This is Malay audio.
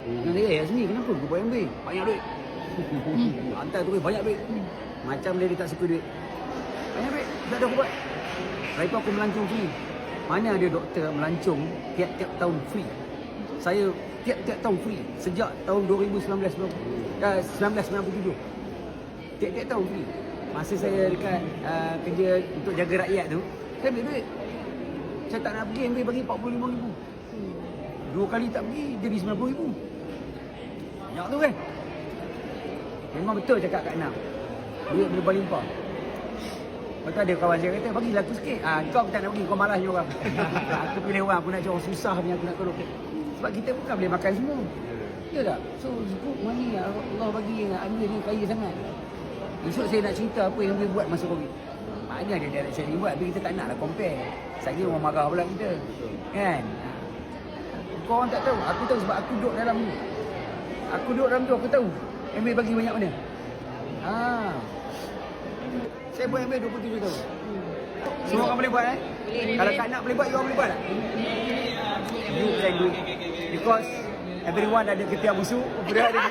Dengan dia, sini kenapa kau buat MBA? Banyak duit. Hantar tu banyak duit. Macam dia tak suka duit. Banyak duit, tak ada aku buat. Lepas tu aku melancong free. Mana ada doktor melancong tiap-tiap tahun free. Saya tiap-tiap tahun free. Sejak tahun 1997. Tiap-tiap tahun free. Masa saya dekat kerja untuk jaga rakyat tu, saya ambil duit. Saya tak nak pergi ambil bagi 45,000. Dua kali tak pergi, jadi 90,000. Banyak tu kan? Memang betul cakap Kak Nam. Duit berlimpah. Lepas tu ada kawan saya kata, bagilah aku sikit. Kau tak nak pergi, kau malas je orang. Aku pilih orang, aku nak cari orang susah punya, aku nak tolong. Sebab kita bukan boleh makan semua. Ya tak? So, cukup money Allah bagi ambil ni kaya sangat. Esok saya nak cerita apa yang dia buat masa Covid. Mana ada direction dia buat, tapi kita tak nak lah compare. Saya orang marah pula kita. Kan? Kau orang tak tahu. Aku tahu sebab aku duduk dalam ni. Aku duduk dalam tu, aku tahu. MBA bagi banyak mana. Saya buat MBA 27 tahun. Semua orang boleh buat Kalau Kak Nak boleh buat, you orang boleh buat tak? You can do it. Because everyone ada ketiak busuk, berat ada